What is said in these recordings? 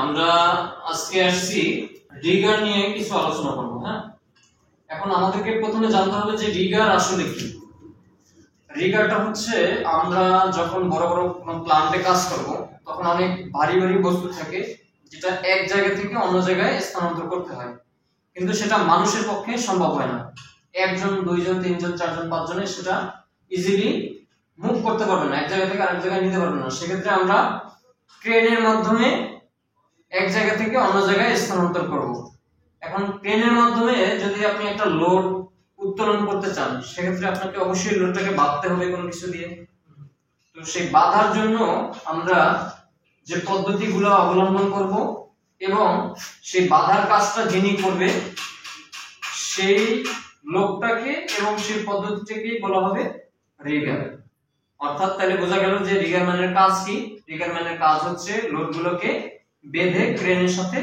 আমরা আজকে আসছি রিগার নিয়ে কিছু আলোচনা করব। হ্যাঁ, এখন আমাদেরকে প্রথমে জানতে হবে যে রিগার আসলে কি। রিগারটা হচ্ছে আমরা যখন বড় বড় কোনো প্ল্যান্টে কাজ করব তখন অনেক ভারী ভারী বস্তু থাকে যেটা এক জায়গা থেকে অন্য জায়গায় স্থানান্তর করতে হয়, কিন্তু সেটা মানুষের পক্ষে সম্ভব হয় না। একজন, দুইজন, তিনজন, চারজন, পাঁচজনে সেটা ইজিলি মুভ করতে পারবে না, এক জায়গা থেকে আরেক জায়গায় নিতে পারবে না। সেক্ষেত্রে আমরা ক্রেনের মাধ্যমে এক জায়গা থেকে অন্য জায়গায় স্থানান্তর করব। এখন ক্রেনের মাধ্যমে যদি আপনি একটা লোড উত্তোলন করতে চান, সেক্ষেত্রে আপনাকে অবশ্যই লোডটাকে বাঁধতে হবে কোনো কিছু দিয়ে। তো সেই বাঁধার জন্য আমরা যে পদ্ধতিগুলো অবলম্বন করব এবং সেই বাঁধার কাজটা যিনি করবে সেই লোকটাকে এবং সেই পদ্ধতিটাকে বলা হবে রিগার। অর্থাৎ তাহলে বোঝা গেল যে রিগার ম্যানের কাজ কি। রিগার ম্যানের কাজ হচ্ছে লোডগুলোকে বেঁধে ক্রেনের সাথে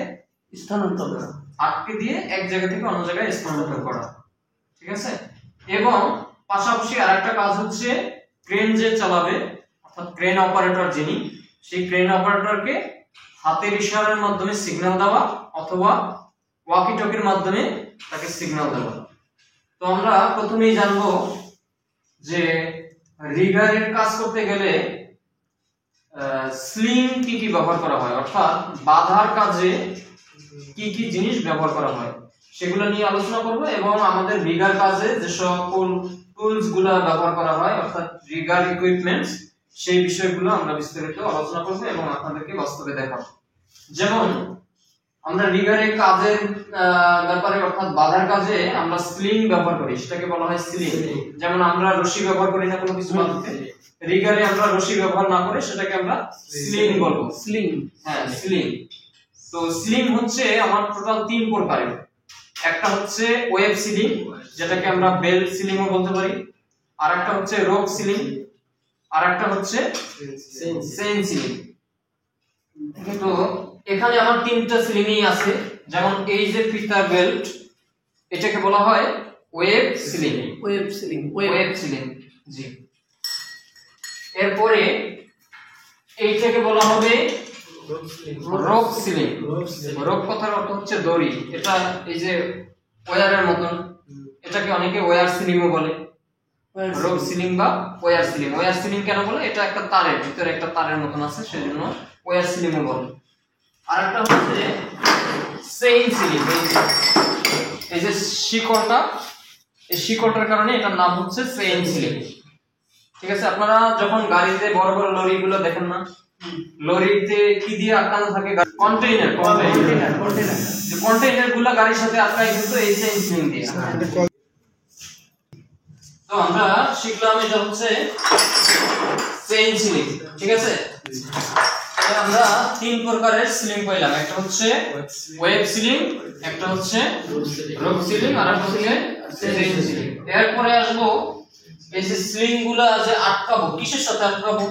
স্থানান্তর করা, আটকে দিয়ে এক জায়গা থেকে অন্য জায়গায় স্থানান্তর করা, ঠিক আছে। এবং পাশাপাশি আরেকটা কাজ হচ্ছে ক্রেন যে চালাবে, অর্থাৎ ক্রেন অপারেটর যিনি, সেই ক্রেন অপারেটরকে হাতের ইশারার মাধ্যমে সিগন্যাল দেওয়া অথবা ওয়াকি টকির মাধ্যমে তাকে সিগন্যাল দেওয়া। তো আমরা প্রথমেই জানবো যে রিগারের কাজ করতে গেলে স্লিং কি কি ব্যবহার করা হয়, অর্থাৎ বাঁধার কাজে কি কি জিনিস ব্যবহার করা হয় সেগুলো নিয়ে আলোচনা করব। এবং আমাদের রিগার কাজে যে সকল টুলস গুলো ব্যবহার করা হয়, অর্থাৎ রিগার ইকুইপমেন্টস, সেই বিষয়গুলো আমরা বিস্তারিত আলোচনা করব এবং আপনাদেরকে বাস্তবে দেখাবো। যেমন আমরা রিগারের কাজের ব্যাপারে, অর্থাৎ বাঁধার কাজে আমরা স্লিং ব্যবহার করি, সেটাকে বলা হয় স্লিং। যেমন আমরা রশি ব্যবহার করি না কোনো কিছু বাঁধতে, রিগারে আমরা রশি ব্যবহার না করে সেটাকে আমরা স্লিং বলবো। স্লিং, হ্যাঁ স্লিং। তো স্লিং হচ্ছে আমার টোটাল তিন প্রকারের। একটা হচ্ছে ওয়েব সিলিং, যেটাকে আমরা বেল সিলিংও বলতে পারি। আর একটা হচ্ছে রোপ সিলিং, আর একটা হচ্ছে চেইন সিলিং। তো এখানে আমার তিনটা সিলিংই আছে। যেমন এই যে ফিতার বেল্ট, এটাকে বলা হয় web ceiling. Web ceiling, web ceiling, জি। এরপরে এইটাকে বলা হবে রোপ সিলিং। রোপ কথার অর্থ হচ্ছে দড়ি। এটা এই যে ওয়্যারের মতন, এটাকে অনেকে ওয়্যার সিলিংও বলে। রোপ সিলিং বা ওয়্যার সিলিং। ওয়্যার সিলিং কেন বলে? এটা একটা তারের ভিতরে একটা তারের মতন আছে, সেজন্য ওয়্যার সিলিংও বলে। আরেকটা হচ্ছে চেইন সিলিং। এই যে শিকড়টা, এই শিকড়টার কারণে এটার নাম হচ্ছে চেইন সিলিং, ঠিক আছে। আপনারা যখন গাড়িতে বড় বড় লরিগুলো দেখেন না, লরিতে কি দিয়ে আটকানো থাকে? কন্টেইনার। কন্টেইনার গুলো গাড়ির সাথে আটকায় কিন্তু এই চেইন সিলিং দিয়ে। তো আমরা শিখলাম এটা হচ্ছে চেইন সিলিং, ঠিক আছে। আমরা তিন প্রকারের সিলিং পাইলাম। একটা হচ্ছে ওয়েব সিলিং, একটা হচ্ছে রোপ সিলিং, আর একটা হচ্ছে চেইন সিলিং। এরপরে আসবো এই যে সিলিং গুলা যে আটকাবো, কিসের সাথে আটকাবো?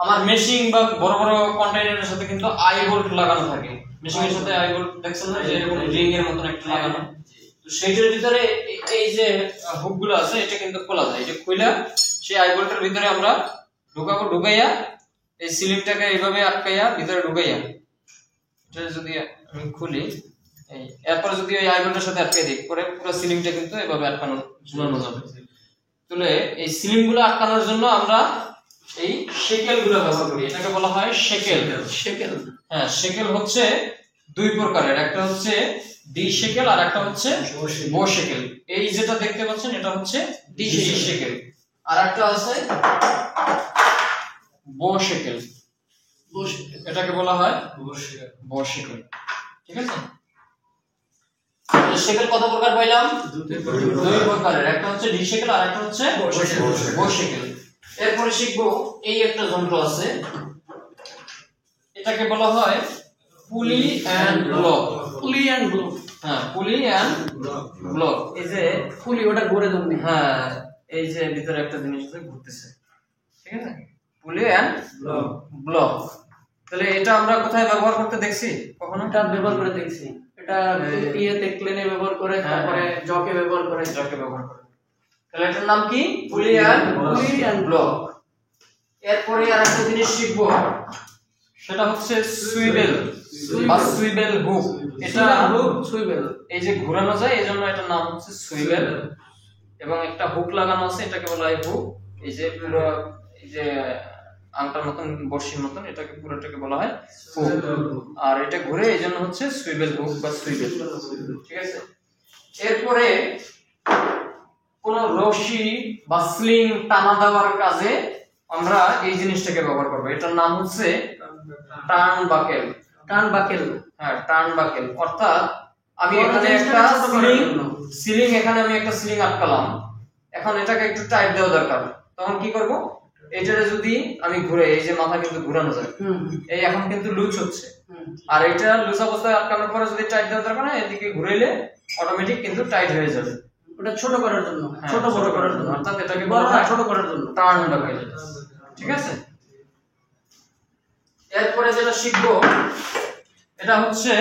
আমার মেশিন বা বড় বড় কন্টেইনারের সাথে কিন্তু আই বোল্ট লাগানো থাকে। মেশিনের সাথে আই বোল্ট দেখছেন না, যে এরকম রিং এর মতন একটা লাগানো। তো সেইটার ভিতরে এই যে হুক গুলো আছে, এটা কিন্তু খোলা যায়। এটা খুলে সেই আই বোল্টের ভিতরে আমরা ঢুকাবো, ঢুকাইয়া এই সিলিংটাকে এইভাবে আটকাইয়া ভিতরে ঢুকাইয়া, এটা যদি আমি খুলি, এই এরপরে যদি ওই আই বোল্টের সাথে আটকাই দিই, পরে পুরো সিলিংটা কিন্তু এভাবে আটকানো, ঝুলানো যাবে। তাহলে এই সিলিং গুলো আটকানোর জন্য আমরা এই শেকেল গুলো ব্যবহার করি। এটাকে বলা হয় শেকেল। শেকেল, হ্যাঁ, শেকেল হচ্ছে দুই প্রকারের। একটা হচ্ছে ডি শেকেল আর একটা হচ্ছে বো শেকেল। এই যেটা দেখতে পাচ্ছেন এটা হচ্ছে ডি শেকেল, আর একটা আছে বো শেকেল। এটাকে বলা হয় বো শেকেল, ঠিক আছে। শেকেল কত প্রকার পাইলাম? দুই প্রকারের। একটা হচ্ছে ডি শেকেল আর একটা হচ্ছে বো শেকেল। এরপরে শিখবো এই একটা যন্ত্র আছে, এটাকে বলা হয় পুলি এন্ড ব্লক। পুলি এন্ড ব্লক, হ্যাঁ, পুলি এন্ড ব্লক। এই যে পুলি ওটা ঘুরে জন্য, হ্যাঁ, এই যে ভিতরে একটা জিনিস আছে ঘুরতেছে, ঠিক আছে, পুলি এন্ড ব্লক। তাহলে এটা আমরা কোথায় ব্যবহার করতে দেখছি কখনো? এটা ব্যবহার করে দেখছি। এটা ইয়েতে ক্লেনে ব্যবহার করে, তারপরে জকে ব্যবহার করে, তাহলে এটার নাম কি? পুলি এন্ড ব্লক। এরপরে আরেকটা জিনিস শিখবো, সেটা হচ্ছে সুইভেল। বা সুইবেল হুক। এটা সুইবেল, এই যে ঘোরানো যায় এই জন্য এটার নাম হচ্ছে সুইবেল, এবং একটা হুক লাগানো আছে এটাকে বলা হয় হুক। এই যে পুরো এই যে আংটার মতন বর্ষির মতন এটাকে পুরোটাকে বলা হয় হুক, আর এটা ঘুরে এই জন্য হচ্ছে সুইবেল হুক বা সুইবেল। ঠিক আছে, এরপরে কোন রশি বা স্লিং টানা দেওয়ার কাজে আমরা এই জিনিসটাকে ব্যবহার করব, এটার নাম হচ্ছে টার্ন বাকেল। টার্ন বাকেল, হ্যাঁ টার্ন বাকেল, অর্থাৎ আমি এখানে একটা সিলিং এখানে আমি একটা সিলিং আটকালাম, এখন এটাকে একটু টাইট দেওয়া দরকার, তখন কি করব, এটারে যদি আমি ঘুরে, এই যে মাথা কিন্তু ঘোরানো যায়, এই এখন কিন্তু লুজ হচ্ছে, আর এটা লুজ অবস্থায় আটকানোর পরে যদি টাইট দেওয়া দরকার না, এদিকে ঘুরাইলে অটোমেটিক কিন্তু টাইট হয়ে যাবে। ওটা ছোট করার জন্য, ছোট বড় করার জন্য, অর্থাৎ এটাকে বলা হয় ছোট করার জন্য টার্ন বাকেল। ঠিক আছে, এরপরে যেটা শিখবো এটা হচ্ছে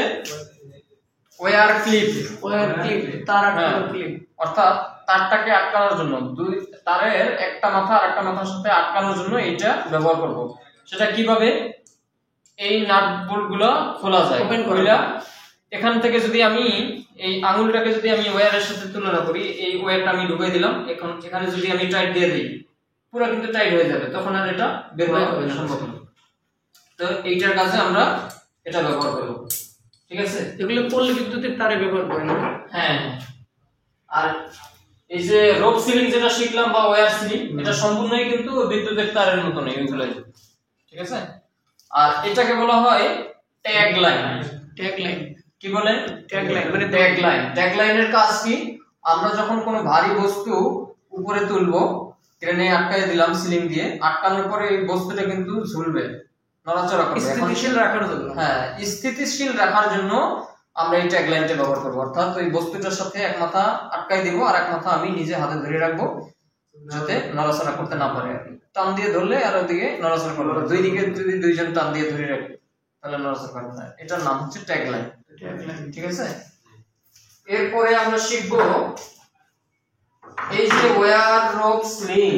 ওয়্যার ক্লিপ। ওয়্যার ক্লিপ, তার আটকানোর ক্লিপ, অর্থাৎ তারটাকে আটকানোর জন্য, দুই তারের একটা মাথা আর একটা মাথার সাথে আটকানোর জন্য এইটা ব্যবহার করব। সেটা কিভাবে, এই নাট বোল্ট গুলো খোলা যায়, খুলে এখান থেকে যদি আমি এই আঙুলটাকে যদি আমি ওয়্যারের সাথে তুলনা করি, এই ওয়্যারটা আমি ঢুকিয়ে দিলাম, এখন এখানে যদি আমি টাইট দিয়ে দিই পুরো কিন্তু টাইট হয়ে যাবে, তখন আর এটা বের হওয়া সম্ভব না। তো এইটার কাজে আমরা এটা ব্যবহার করব। ঠিক আছে, এগুলো পল্লী বিদ্যুতের তারে ব্যবহার করেন। হ্যাঁ, আর এই যে রোপ সিলিং যেটা শিখলাম বা ওয়্যার সিলিং, এটা সম্পূর্ণই কিন্তু বিদ্যুতের তারের মতনই ওইগুলাই। ঠিক আছে, আর এটাকে বলা হয় ট্যাগ লাইন। ট্যাগ লাইন কি বলেন? ট্যাগ লাইন মানে ট্যাগ লাইন। ট্যাগ লাইনের কাজ কি, আমরা যখন কোনো ভারী বস্তু উপরে তুলবো, ক্রেনে আটকায় দিলাম সিলিং দিয়ে, আটকানোর পরে এই বস্তুটা কিন্তু ঝুলবে, নড়াচড়া করবে, স্থিতিশীল রাখার জন্য। হ্যাঁ, স্থিতিশীল রাখার জন্য আমরা এই ট্যাগ লাইনটা ব্যবহার করব। অর্থাৎ ওই বস্তুটার সাথে এক মাথা আটকাই দিব আর এক মাথা আমি নিজে হাতে ধরে রাখবো, যাতে নড়াচড়া করতে না পারে। টান দিয়ে ধরলে আর ওইদিকে নড়াচড়া করবে, দুই দিকে যদি দুইজন টান দিয়ে ধরে রাখে তাহলে নড়াচড়া করবে না। এটার নাম হচ্ছে ট্যাগ লাইন। ঠিক আছে, এরপরে আমরা শিখবো এই যে ওয়্যার রোপ স্লিং।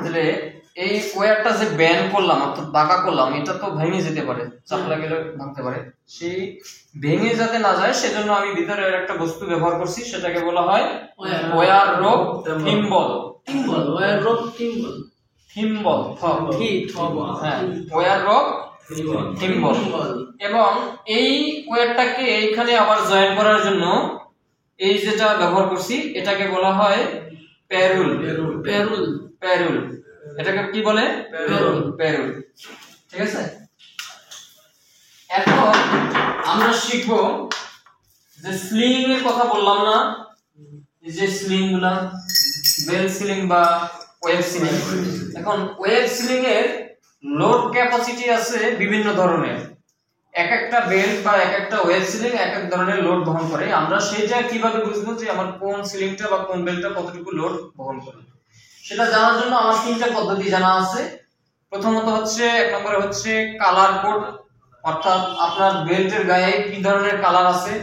তাহলে এই ওয়্যারটা যে ব্যান্ড করলাম অর্থাৎ বাঁকা করলাম, এটা তো ভেঙে যেতে পারে, চাপ লাগলে ভাঙতে পারে, সেই ভেঙে যাতে না যায় সেজন্য আমি ভিতরে একটা বস্তু ব্যবহার করছি, সেটাকে বলা হয় wire rope thimble. Thimble, wire rope thimble, thimble, হ্যাঁ ওয়্যার রোপ থিম্বল। এবং এই ওয়্যারটাকে এইখানে আবার জয়েন করার জন্য এই যেটা ব্যবহার করছি এটাকে বলা হয় প্যারুল। প্যারুল, প্যারুল, এটাকে কি বলে? প্যারুল, প্যারুল। ঠিক আছে, এখন আমরা শিখবো যে স্লিং এর কথা বললাম না, এই যে স্লিং গুলা, বেল সিলিং বা ওয়েব সিলিং। এখন ওয়েব সিলিং এর লোড ক্যাপাসিটি আছে বিভিন্ন ধরনের, এক একটা বেল্ট বা এক একটা ওয়েব সিলিং এক এক ধরনের লোড বহন করে। আমরা সেটা কিভাবে বুঝবো যে আমার কোন সিলিংটা বা কোন বেল্টটা কতটুকু লোড বহন করে, সেটা জানার জন্য আমার তিনটা পদ্ধতি জানা আছে। প্রথমত হচ্ছে, এক নম্বরে হচ্ছে কালার কোড, অর্থাৎ আপনার বেল্টের গায়ে কি ধরনের কালার আছে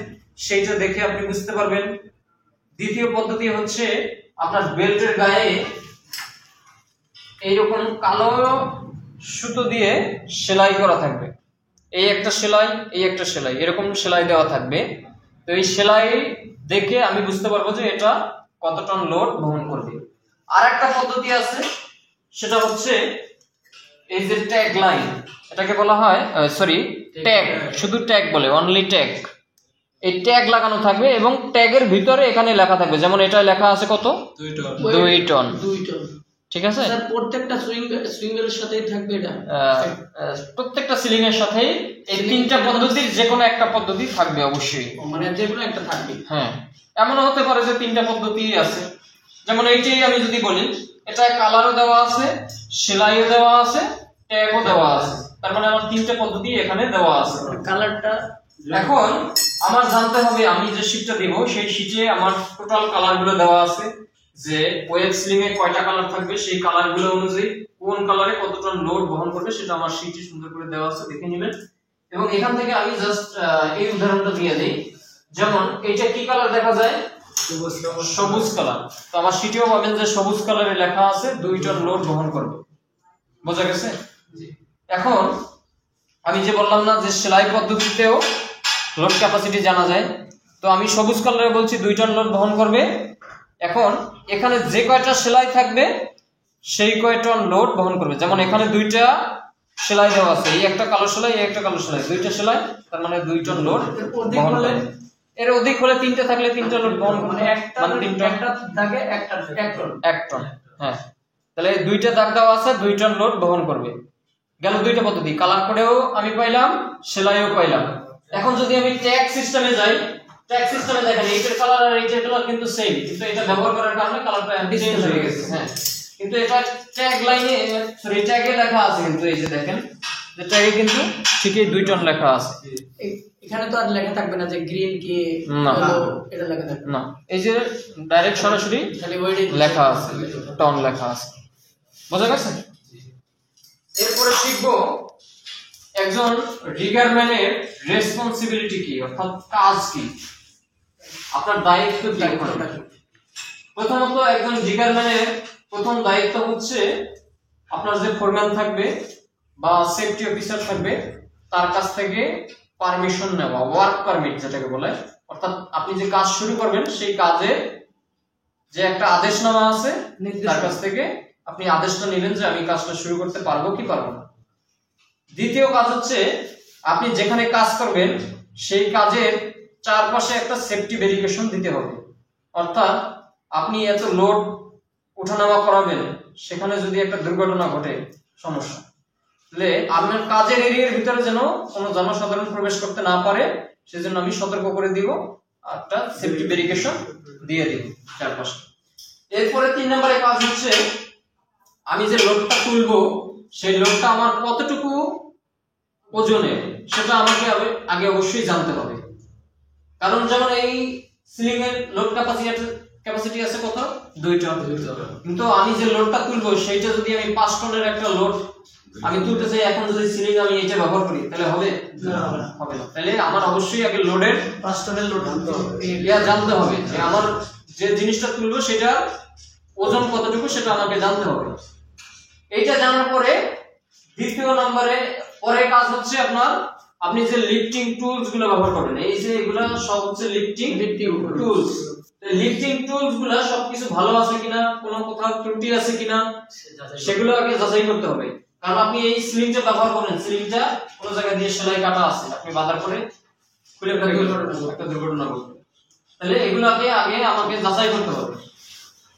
সেইটা দেখে আপনি বুঝতে পারবেন। দ্বিতীয় পদ্ধতি হচ্ছে আপনার বেল্টের গায়ে এইরকম কালো সুতো দিয়ে সেলাই করা থাকবে, এই একটা সেলাই এই একটা সেলাই, এরকম সেলাই দেওয়া থাকবে। তো এই সেলাই দেখে আমি বুঝতে পারবো যে এটা কত টন লোড বহন করবে। আর একটা পদ্ধতি আছে, সেটা হচ্ছে এই যে ট্যাগ লাইন, এটাকে বলা হয় ট্যাগ, শুধু ট্যাগ বলে, অনলি ট্যাগ। এই ট্যাগ লাগানো থাকবে এবং ট্যাগের ভিতরে এখানে লেখা থাকবে, যেমন এটা লেখা আছে কত, 2 টন। ঠিক আছে, স্যার প্রত্যেকটা সুইং বেলের সাথেই থাকবে এটা, প্রত্যেকটা সিলিং এর সাথে এই তিনটা পদ্ধতির যে কোনো একটা পদ্ধতি থাকবে অবশ্যই, মানে যে কোনো একটা থাকবে। হ্যাঁ, এমনও হতে পারে যে তিনটা পদ্ধতি আছে, যেমন এইটাই আমি যদি বলি, এটা কালারও দেওয়া আছে, সেলাইও দেওয়া আছে, ট্যাগও দেওয়া আছে, তার মানে আমার তিনটা পদ্ধতি এখানে দেওয়া আছে। কালারটা এখন আমার জানতে হবে, আমি যে শীটটা দিব সেই শীটে আমার টোটাল কালার গুলো দেওয়া আছে, যে ওয়েব সিলিং এ কয়টা কালার থাকবে, সেই কালার গুলো অনুযায়ী কোন কালারে কত টন লোড বহন করবে সেটা আমার শীটে সুন্দর করে দেওয়া আছে, দেখে নেবেন। এবং এখান থেকে আমি জাস্ট এই উদাহরণটা দিয়ে দিই, যেমন এইটা কি কালার দেখা যায়, সবুজ কালার। তো আমার শীটেও পাবেন যে সবুজ কালারে লেখা আছে 2 টন লোড বহন করবে, বোঝা গেছে? এখন আমি যে বললাম না যে সেলাই পদ্ধতিতেও লোড ক্যাপাসিটি জানা যায়, তো আমি সবুজ কালারে বলছি 2 টন লোড বহন করবে। এখন এখানে যে কয়টা সেলাই থাকবে সেই কয় টন লোড বহন করবে। যেমন এখানে 2টা সেলাই দেওয়া আছে, এই একটা কালো সেলাই, এই একটা কালো সেলাই, 2টা সেলাই, তার মানে 2 টন লোড বহন করবে। এর অধিক হলে 3টে থাকলে 3টা লোড বহন করবে, মানে 3 টন, একটা দাগে একটা 1 টন 1 টন। হ্যাঁ, তাহলে 2টা দাগ দেওয়া আছে, 2 টন লোড বহন করবে। গেল 2টা পদ্ধতি, কালার কোডেও আমি পাইলাম, সেলাইও পাইলাম। এখন যদি আমি ট্যাগ সিস্টেমে যাই, ট্যাগ সিস্টেমে দেখেন এইটার কালার আর এইটার কালার কিন্তু সেম, কিন্তু এটা ব্যবহার করার কারণে কালারটা চেঞ্জ হয়ে গেছে। হ্যাঁ, কিন্তু এটা ট্যাগ লাইনে, সরি ট্যাগে লেখা আছে, কিন্তু এই যে দেখেন যে ট্যাগে কিন্তু ঠিকই 2 টন লেখা আছে। এখানে তো আর লেখা থাকবে না যে গ্রিন কি না, এটা লেখা থাকবে না, এই যে ডাইরেক্ট সরাসরি খালি ওয়েডিং লেখা আছে, টন লেখা আছে। বুঝা গেছে? এরপরে শিখবো একজন রিগারম্যানের রেসপন্সিবিলিটি কি, অর্থাৎ কাজ কি, আপনার দায়িত্ব কি। প্রথমত একজন রিগারম্যানের প্রথম দায়িত্ব হচ্ছে আপনার যে ফোরম্যান থাকবে বা সেফটি অফিসার থাকবে তার কাছ থেকে পারমিশন নেওয়া, ওয়ার্ক পারমিট যেটাকে বলে। অর্থাৎ আপনি যে কাজ শুরু করবেন সেই কাজে যে একটা আদেশনামা আছে, তার কাছ থেকে আপনি আদেশটা নিলেন যে আমি কাজটা শুরু করতে পারবো কি পারবো না। দ্বিতীয় কাজ হচ্ছে আপনি যেখানে কাজ করবেন সেই কাজের চারপাশে একটা সেফটি ভেরিফিকেশন দিতে হবে। অর্থাৎ আপনি এত লোড ওঠানামা করাবেন, সেখানে যদি একটা দুর্ঘটনা ঘটে সমস্যা, তাহলে আপনার কাজের এরিয়ার ভিতরে যেন কোনো জনসাধারণ প্রবেশ করতে না পারে সেজন্য আমি সতর্ক করে দিব, একটা সেফটি ভেরিফিকেশন দিয়ে দিব চারপাশে। এরপরে 3 নম্বরে কাজ হচ্ছে আমি যে লোডটা তুলবো সেই লোডটা আমার কতটুকু ওজনে সেটা আমাকে আগে অবশ্যই জানতে হবে। কারণ যেমন এই সিলিং এর লোড ক্যাপাসিটি আছে কত, 2 টন, কিন্তু আমি যে লোডটা তুলবো সেইটা যদি আমি 5 টনের একটা লোড আমি তুলতে চাই, এখন যদি সিলিং আমি এটা ব্যবহার করি তাহলে হবে না। তাহলে আমার অবশ্যই আগে লোডের 5 টনের লোড জানতে হবে যে আমার যে জিনিসটা তুলবো সেটা ওজন কতটুকু সেটা আমাকে জানতে হবে। এইটা জানার পরে দ্বিতীয় নম্বরে পরে কাজ হচ্ছে আপনার আপনি যে লিফটিং টুলস গুলো ব্যবহার করবেন, এই যে এগুলো সব হচ্ছে লিফটিং টুলস। লিফটিং টুলস গুলো সবকিছু ভালো আছে কিনা, কোনো কোথাও ত্রুটি আছে কিনা সেগুলো আগে যাচাই করতে হবে। কারণ আপনি এই সিলিংটা ব্যবহার করেন, সিলিংটা কোনো জায়গা দিয়ে সেলাই কাটা আছে, আপনি বাজার করে খুলে একটা দুর্ঘটনা ঘটবে, তাহলে এগুলোকে আগে আমাকে যাচাই করতে হবে।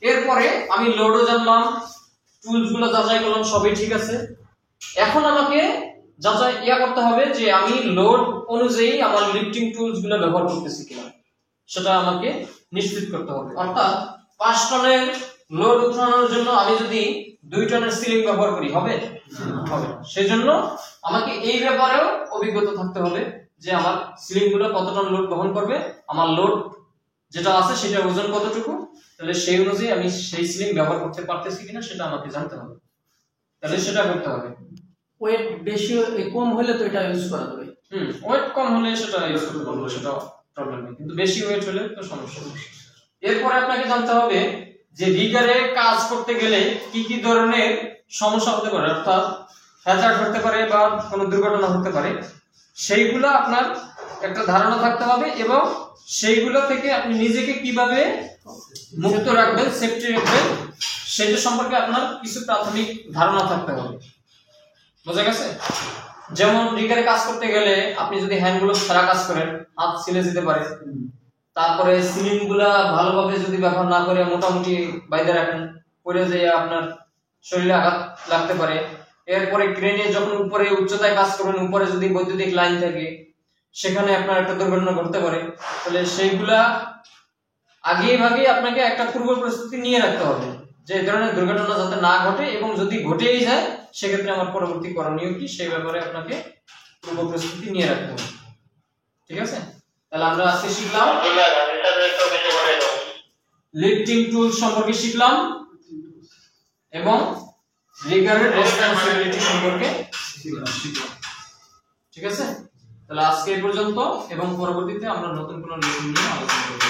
এরপরে আমি লোডও জানলাম, টুলস গুলো যাচাই করলাম, সবই ঠিক আছে। এখন আমাকে যাচাই করতে হবে যে আমি লোড অনুযায়ী আমার লিফটিং টুলস গুলো ব্যবহার করতেছি কিনা, সেটা আমাকে নিশ্চিত করতে হবে। অর্থাৎ 5 টনের লোড উঠানোর জন্য আমি যদি 2 টনের সিলিং ব্যবহার করি হবে হবে না। সেজন্য আমাকে এই ব্যাপারেও অভিজ্ঞতা থাকতে হবে যে আমার সিলিং গুলো কত টন লোড বহন করবে, আমার লোড যেটা আছে সেটার ওজন কতটুকু, তাহলে সেই অনুযায়ী আমি সেই সিলিং ব্যবহার করতে পারতেছি কিনা সেটা আমাকে জানতে হবে, তাহলে সেটা করতে হবে। ওয়েট বেশি কম হলে তো এটা ইউজ করা যাবে। ওয়েট কম হলে সেটা ইউজ করতে পারবো, সেটা প্রবলেম নেই, কিন্তু বেশি ওয়েট হলে তো সমস্যা। এরপরে আপনাকে জানতে হবে যে রিগারে কাজ করতে গেলে কি কি ধরনের সমস্যা হতে পারে, অর্থাৎ হ্যাজার্ড হতে পারে বা কোনো দুর্ঘটনা হতে পারে, সেইগুলো আপনার একটা ধারণা থাকতে হবে এবং সেইগুলো থেকে আপনি নিজেকে কিভাবে মুক্ত রাখবেন, সেফটি রাখবেন, সেটা সম্পর্কে আপনার কিছু প্রাথমিক ধারণা থাকতে হবে। বোঝা গেছে? যেমন রিগারে কাজ করতে গেলে আপনি যদি হ্যান্ডগুলো ছাড়া কাজ করেন হাত ছিলে যেতে পারে, তারপরে সিলিং গুলা ভালোভাবে যদি ব্যবহার না করে মোটামুটি বাইরে রাখেন, পড়ে যেয়ে আপনার শরীরে আঘাত লাগতে পারে। এরপরে ক্রেনে যখন উপরে উচ্চতায় কাজ করবেন, উপরে যদি বৈদ্যুতিক লাইন থাকে সেখানে আপনার একটা দুর্ঘটনা ঘটতে পারে, তাহলে সেইগুলা আগেই ভাগে আপনাকে একটা পূর্ব প্রস্তুতি নিয়ে রাখতে হবে যে এই ধরনের দুর্ঘটনা যাতে না ঘটে, এবং যদি ঘটেই যায় সেক্ষেত্রে আমার পরবর্তী করণীয় কি সেই ব্যাপারে আপনাকে পূর্ব প্রস্তুতি নিয়ে রাখতে হবে। ঠিক আছে? তাহলে আমরা আজকে শিখলাম লিফটিং টুল সম্পর্কে শিখলাম এবং রিগারের রেসপন্সিবিলিটি সম্পর্কে শিখলাম। ঠিক আছে? তাহলে আজকে এই পর্যন্ত এবং পরবর্তীতে আমরা নতুন কোনো লেসন নিয়ে আলোচনা করব।